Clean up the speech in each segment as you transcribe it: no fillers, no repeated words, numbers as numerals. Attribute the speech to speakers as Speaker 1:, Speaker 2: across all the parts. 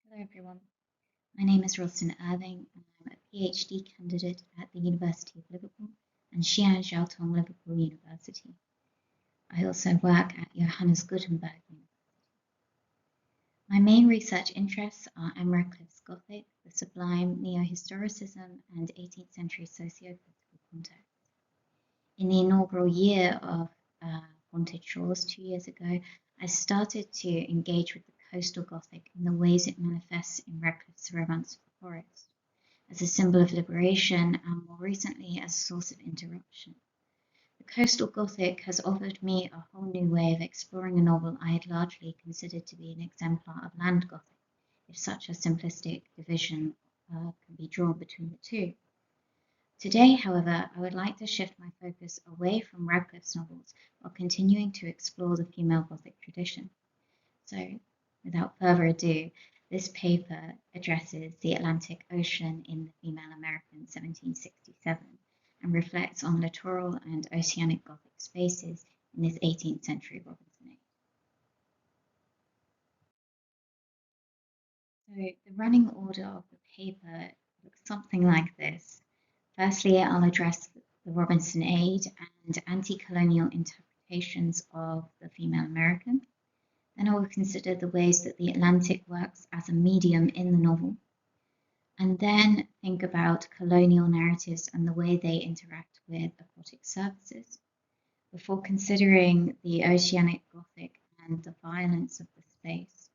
Speaker 1: Hello everyone, my name is Roslyn Irving and I'm a PhD candidate at the University of Liverpool and Liverpool University. I also work at Johannes Gutenberg University. My main research interests are Ann Radcliffe's Gothic, the sublime neo-historicism and 18th century socio-political context. In the inaugural year of Haunted Shores 2 years ago, I started to engage with the Coastal Gothic in the ways it manifests in Radcliffe's Romance of the Forest, as a symbol of liberation and more recently as a source of interruption. The Coastal Gothic has offered me a whole new way of exploring a novel I had largely considered to be an exemplar of Land Gothic, if such a simplistic division can be drawn between the two. Today, however, I would like to shift my focus away from Radcliffe's novels while continuing to explore the female Gothic tradition. So, without further ado, this paper addresses the Atlantic Ocean in the Female American 1767 and reflects on littoral and oceanic Gothic spaces in this 18th century Robinsonade. So the running order of the paper looks something like this. Firstly, I'll address the Robinsonade and anti-colonial interpretations of the female American. Then I will consider the ways that the Atlantic works as a medium in the novel, and then think about colonial narratives and the way they interact with aquatic services, before considering the oceanic Gothic and the violence of the space,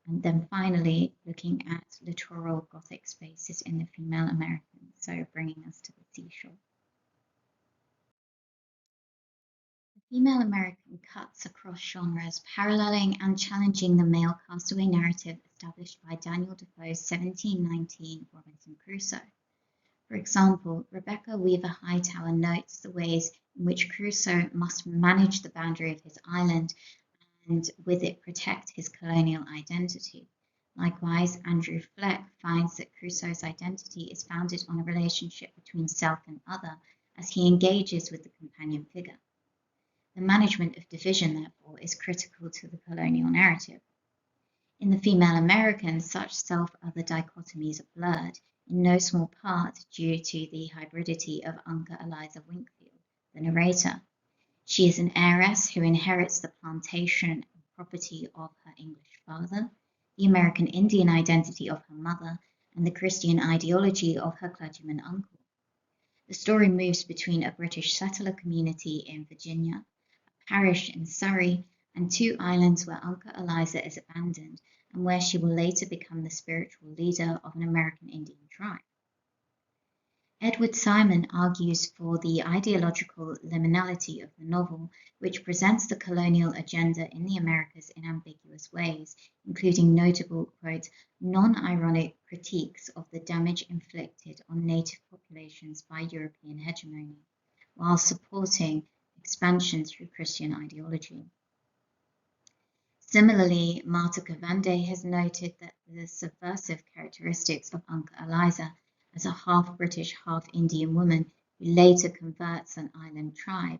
Speaker 1: and then finally looking at littoral Gothic spaces in the female American, so bringing us to the seashore. The female American cuts across genres, paralleling and challenging the male castaway narrative established by Daniel Defoe's 1719 Robinson Crusoe. For example, Rebecca Weaver Hightower notes the ways in which Crusoe must manage the boundary of his island and with it protect his colonial identity. Likewise, Andrew Fleck finds that Crusoe's identity is founded on a relationship between self and other as he engages with the companion figure. The management of division, therefore, is critical to the colonial narrative. In the female American, such self-other dichotomies are blurred, in no small part due to the hybridity of Uncle Eliza Winkfield, the narrator. She is an heiress who inherits the plantation and property of her English father, the American Indian identity of her mother, and the Christian ideology of her clergyman uncle. The story moves between a British settler community in Virginia, parish in Surrey, and two islands where Uncle Eliza is abandoned and where she will later become the spiritual leader of an American Indian tribe. Edward Simon argues for the ideological liminality of the novel, which presents the colonial agenda in the Americas in ambiguous ways, including notable, quote, non-ironic critiques of the damage inflicted on native populations by European hegemony, while supporting expansion through Christian ideology. Similarly, Marta Cavande has noted that the subversive characteristics of Uncle Eliza as a half-British, half-Indian woman who later converts an island tribe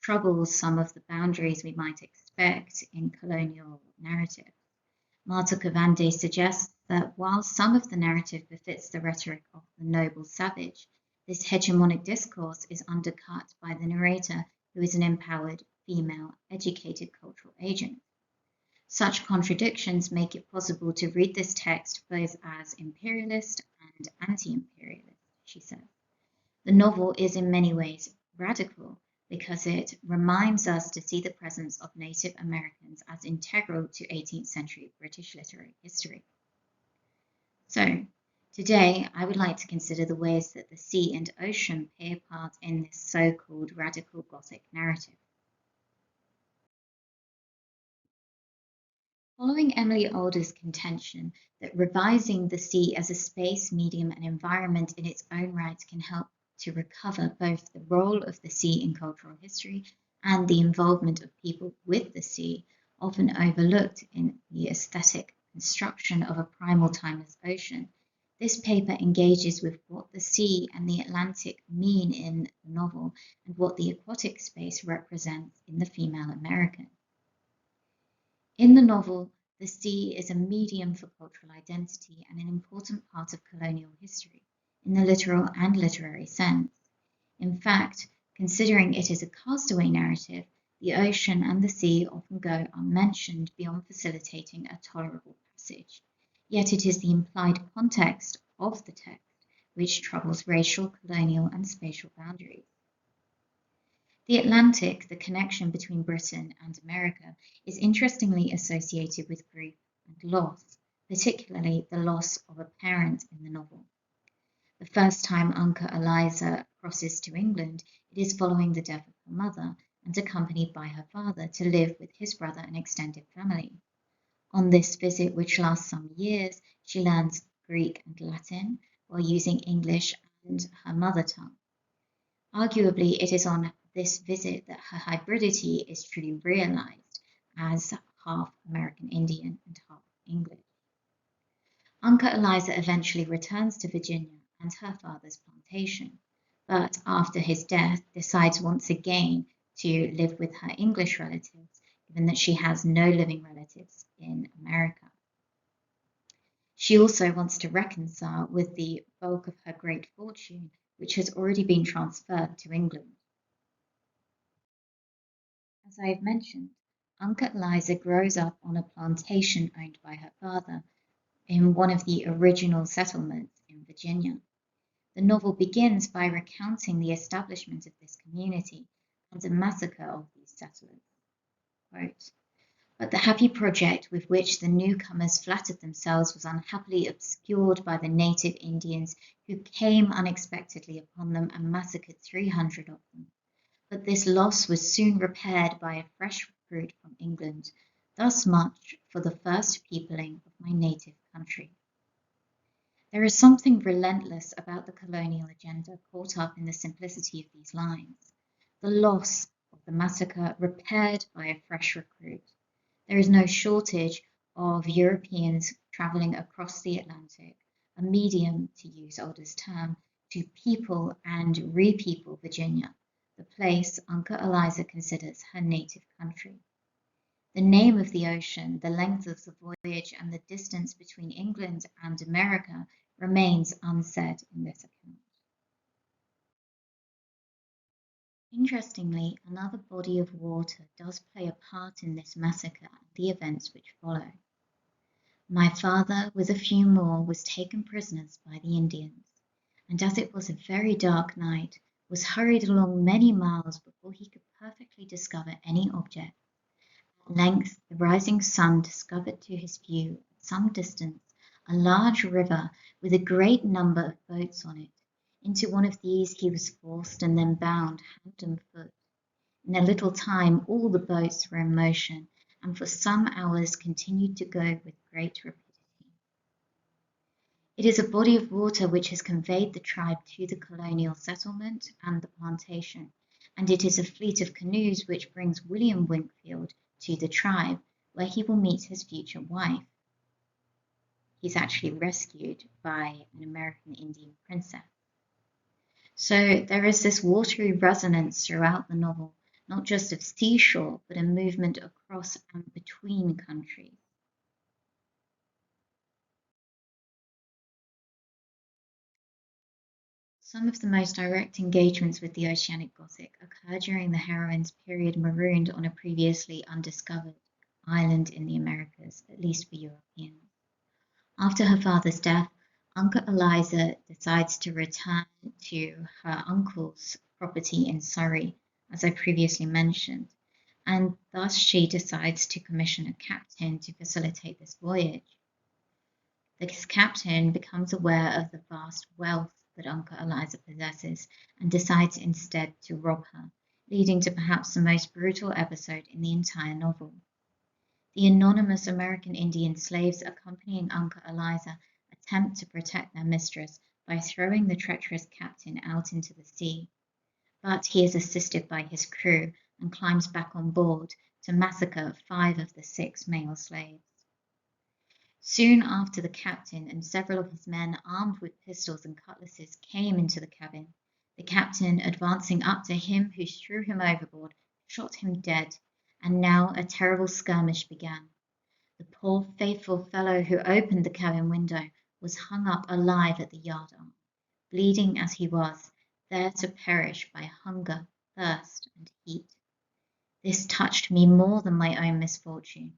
Speaker 1: troubles some of the boundaries we might expect in colonial narrative. Marta Cavande suggests that while some of the narrative befits the rhetoric of the noble savage, this hegemonic discourse is undercut by the narrator, who is an empowered, female, educated cultural agent. Such contradictions make it possible to read this text both as imperialist and anti-imperialist, she says. The novel is in many ways radical because it reminds us to see the presence of Native Americans as integral to 18th century British literary history. So, today, I would like to consider the ways that the sea and ocean play a part in this so-called radical Gothic narrative. Following Emily Alder's contention that revising the sea as a space, medium, and environment in its own right can help to recover both the role of the sea in cultural history and the involvement of people with the sea, often overlooked in the aesthetic construction of a primal timeless ocean, this paper engages with what the sea and the Atlantic mean in the novel and what the aquatic space represents in the female American. In the novel, The sea is a medium for cultural identity and an important part of colonial history, in the literal and literary sense. In fact, considering it is a castaway narrative, the ocean and the sea often go unmentioned beyond facilitating a tolerable passage. Yet it is the implied context of the text which troubles racial, colonial, and spatial boundaries. The Atlantic, the connection between Britain and America, is interestingly associated with grief and loss, particularly the loss of a parent in the novel. The first time Unca Eliza crosses to England, it is following the death of her mother and accompanied by her father to live with his brother and extended family. On this visit, which lasts some years, she learns Greek and Latin while using English and her mother tongue. Arguably, it is on this visit that her hybridity is truly realized as half American Indian and half English. Unca Eliza eventually returns to Virginia and her father's plantation, but after his death decides once again to live with her English relatives, given that she has no living relatives in America. She also wants to reconcile with the bulk of her great fortune, which has already been transferred to England. As I have mentioned, Unca Eliza grows up on a plantation owned by her father in one of the original settlements in Virginia. The novel begins by recounting the establishment of this community and the massacre of these settlers. Quote, "But the happy project with which the newcomers flattered themselves was unhappily obscured by the native Indians who came unexpectedly upon them and massacred 300 of them. But this loss was soon repaired by a fresh recruit from England. Thus much for the first peopling of my native country." There is something relentless about the colonial agenda caught up in the simplicity of these lines. The loss of the massacre repaired by a fresh recruit. There is no shortage of Europeans traveling across the Atlantic, a medium, to use Alder's term, to people and repeople Virginia, the place Unca Eliza considers her native country. The name of the ocean, the length of the voyage, and the distance between England and America remains unsaid in this account. Interestingly, another body of water does play a part in this massacre and the events which follow. My father, with a few more, was taken prisoners by the Indians, and as it was a very dark night, was hurried along many miles before he could perfectly discover any object. At length the rising sun discovered to his view, at some distance, a large river with a great number of boats on it. Into one of these he was forced and then bound hand and foot. In a little time all the boats were in motion, and for some hours continued to go with great rapidity. It is a body of water which has conveyed the tribe to the colonial settlement and the plantation, and it is a fleet of canoes which brings William Wingfield to the tribe, where he will meet his future wife. He's actually rescued by an American Indian princess. So there is this watery resonance throughout the novel, not just of seashore, but a movement across and between countries. Some of the most direct engagements with the Oceanic Gothic occur during the heroine's period marooned on a previously undiscovered island in the Americas, at least for Europeans. After her father's death, Unca Eliza decides to return to her uncle's property in Surrey, as I previously mentioned, and thus she decides to commission a captain to facilitate this voyage. This captain becomes aware of the vast wealth that Unca Eliza possesses and decides instead to rob her, leading to perhaps the most brutal episode in the entire novel. The anonymous American Indian slaves accompanying Unca Eliza attempt to protect their mistress by throwing the treacherous captain out into the sea, but he is assisted by his crew and climbs back on board to massacre 5 of the 6 male slaves. Soon after, the captain and several of his men armed with pistols and cutlasses came into the cabin. The captain, advancing up to him who threw him overboard, shot him dead, and now a terrible skirmish began. The poor faithful fellow who opened the cabin window was hung up alive at the yard arm, bleeding as he was, there to perish by hunger, thirst, and heat. This touched me more than my own misfortune.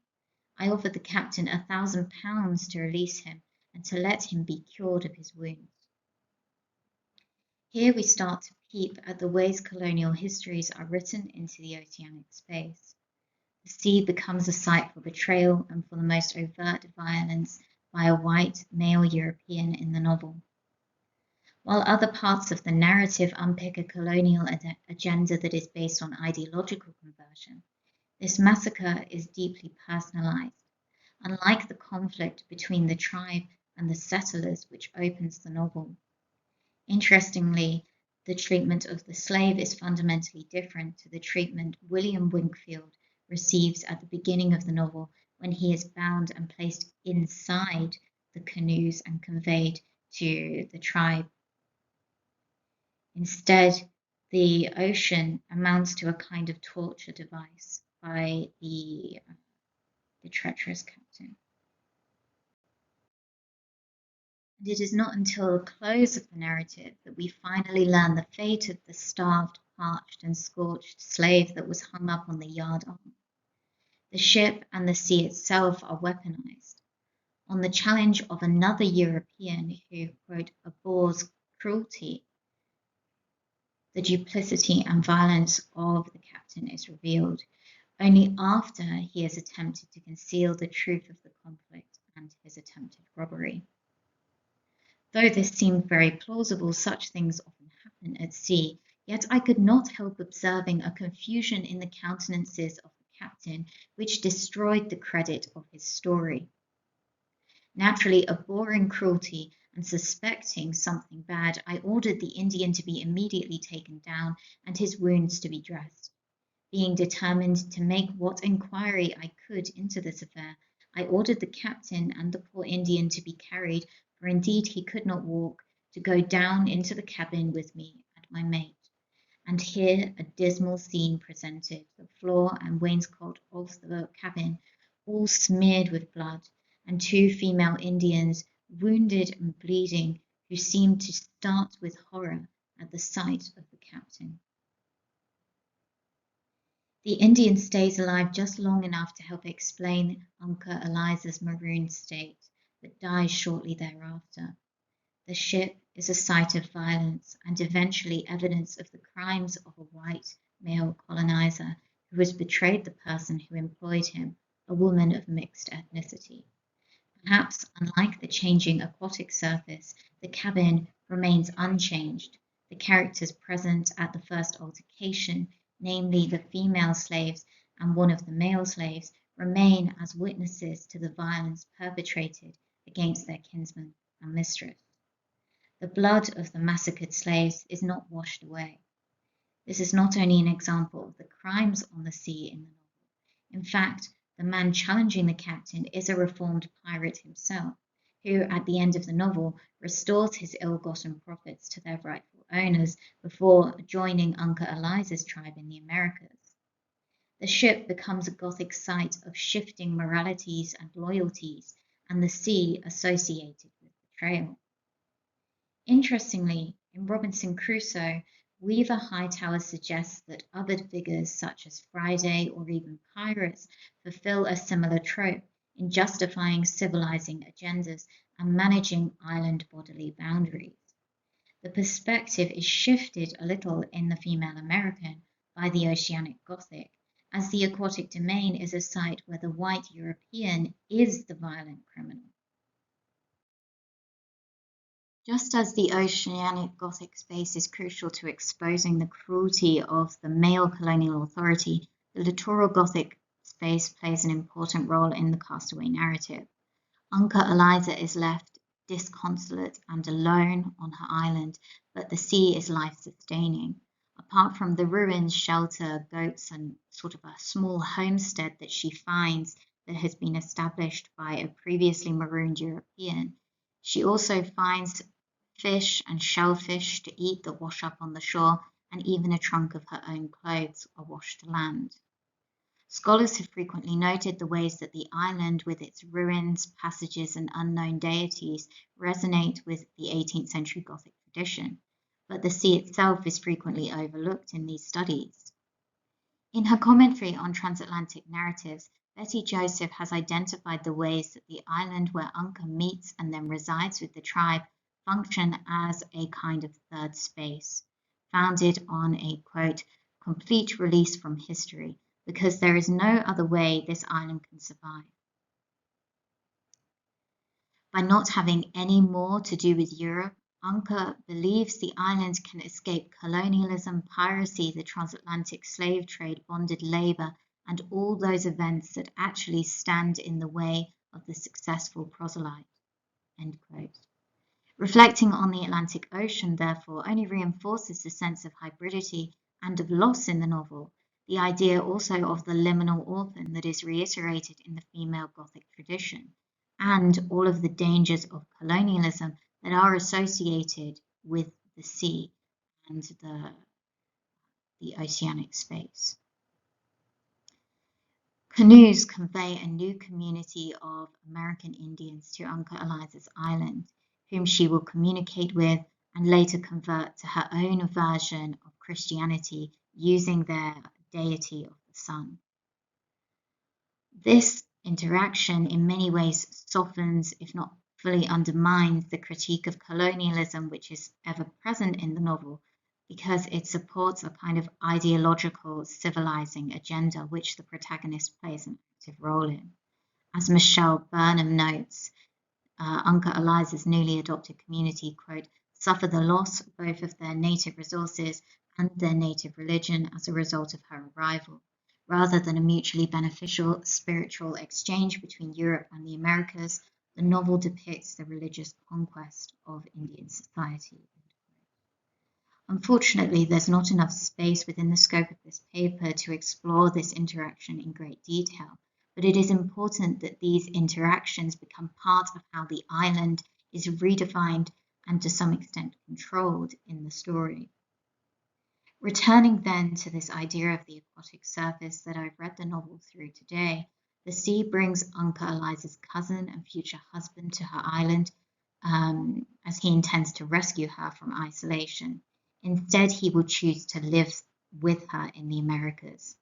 Speaker 1: I offered the captain £1,000 to release him and to let him be cured of his wounds. Here we start to peep at the ways colonial histories are written into the oceanic space. The sea becomes a site for betrayal and for the most overt violence by a white male European in the novel. While other parts of the narrative unpick a colonial agenda that is based on ideological conversion, this massacre is deeply personalized. Unlike the conflict between the tribe and the settlers which opens the novel. Interestingly, the treatment of the slave is fundamentally different to the treatment William Wingfield receives at the beginning of the novel when he is bound and placed inside the canoes and conveyed to the tribe. Instead, the ocean amounts to a kind of torture device by the treacherous captain. And it is not until the close of the narrative that we finally learn the fate of the starved, parched, and scorched slave that was hung up on the yard arm. The ship and the sea itself are weaponized. On the challenge of another European who, quote, abhors cruelty, the duplicity and violence of the captain is revealed only after he has attempted to conceal the truth of the conflict and his attempted robbery. Though this seemed very plausible, such things often happen at sea, yet I could not help observing a confusion in the countenances of the captain which destroyed the credit of his story. Naturally abhorring cruelty and suspecting something bad, I ordered the Indian to be immediately taken down and his wounds to be dressed. Being determined to make what inquiry I could into this affair, I ordered the captain and the poor Indian to be carried, for indeed he could not walk, to go down into the cabin with me and my mate. And here a dismal scene presented, the floor and wainscot of the cabin all smeared with blood, and two female Indians, wounded and bleeding, who seemed to start with horror at the sight of the captain. The Indian stays alive just long enough to help explain Uncle Eliza's marooned state, but dies shortly thereafter. The ship is a site of violence and eventually evidence of the crimes of a white male colonizer who has betrayed the person who employed him, a woman of mixed ethnicity. Perhaps, unlike the changing aquatic surface, the cabin remains unchanged. The characters present at the first altercation, namely the female slaves and one of the male slaves, remain as witnesses to the violence perpetrated against their kinsman and mistress. The blood of the massacred slaves is not washed away. This is not only an example of the crimes on the sea in the novel. In fact, the man challenging the captain is a reformed pirate himself, who at the end of the novel restores his ill-gotten profits to their rightful owners before joining Uncle Eliza's tribe in the Americas. The ship becomes a Gothic site of shifting moralities and loyalties, and the sea associated with betrayal. Interestingly, in Robinson Crusoe, Weaver Hightower suggests that other figures such as Friday or even pirates fulfill a similar trope in justifying civilizing agendas and managing island bodily boundaries. The perspective is shifted a little in the female American by the Oceanic Gothic, as the aquatic domain is a site where the white European is the violent criminal. Just as the Oceanic Gothic space is crucial to exposing the cruelty of the male colonial authority, the littoral Gothic space plays an important role in the castaway narrative. Uncle Eliza is left disconsolate and alone on her island, but the sea is life-sustaining. Apart from the ruins, shelter, goats, and sort of a small homestead that she finds that has been established by a previously marooned European, she also finds fish and shellfish to eat that wash up on the shore, and even a trunk of her own clothes are washed to land. Scholars have frequently noted the ways that the island, with its ruins, passages, and unknown deities, resonate with the 18th century Gothic tradition, but the sea itself is frequently overlooked in these studies. In her commentary on transatlantic narratives, Betty Joseph has identified the ways that the island where Unka meets and then resides with the tribe function as a kind of third space, founded on a, quote, complete release from history, because there is no other way this island can survive. By not having any more to do with Europe, Unka believes the island can escape colonialism, piracy, the transatlantic slave trade, bonded labor, and all those events that actually stand in the way of the successful proselyte. End quote. Reflecting on the Atlantic Ocean, therefore, only reinforces the sense of hybridity and of loss in the novel, the idea also of the liminal orphan that is reiterated in the female Gothic tradition, and all of the dangers of colonialism that are associated with the sea and the oceanic space. Canoes convey a new community of American Indians to Unka Eliza's island, whom she will communicate with and later convert to her own version of Christianity using their deity of the sun. This interaction in many ways softens, if not fully undermines, the critique of colonialism which is ever present in the novel, because it supports a kind of ideological civilizing agenda which the protagonist plays an active role in. As Michelle Burnham notes, Unka Eliza's newly adopted community, quote, suffer the loss both of their native resources and their native religion as a result of her arrival. Rather than a mutually beneficial spiritual exchange between Europe and the Americas, the novel depicts the religious conquest of Indian society. Unfortunately, there's not enough space within the scope of this paper to explore this interaction in great detail, but it is important that these interactions become part of how the island is redefined and to some extent controlled in the story. Returning then to this idea of the aquatic surface that I've read the novel through today, the sea brings Unka Eliza's cousin and future husband to her island, as he intends to rescue her from isolation. Instead, he will choose to live with her in the Americas.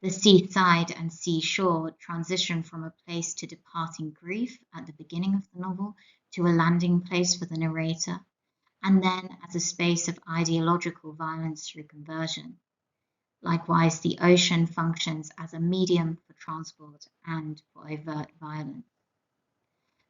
Speaker 1: The seaside and seashore transition from a place to departing grief at the beginning of the novel to a landing place for the narrator, and then as a space of ideological violence through conversion. Likewise, the ocean functions as a medium for transport and for overt violence.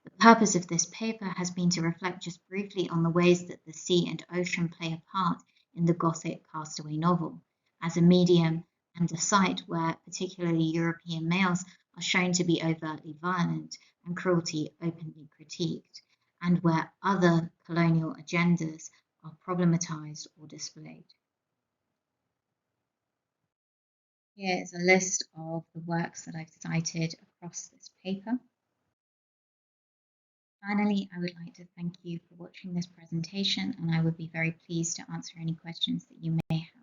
Speaker 1: The purpose of this paper has been to reflect just briefly on the ways that the sea and ocean play a part in the Gothic castaway novel, as a medium and a site where particularly European males are shown to be overtly violent and cruelty openly critiqued, and where other colonial agendas are problematized or displayed. Here is a list of the works that I've cited across this paper. Finally, I would like to thank you for watching this presentation, and I would be very pleased to answer any questions that you may have.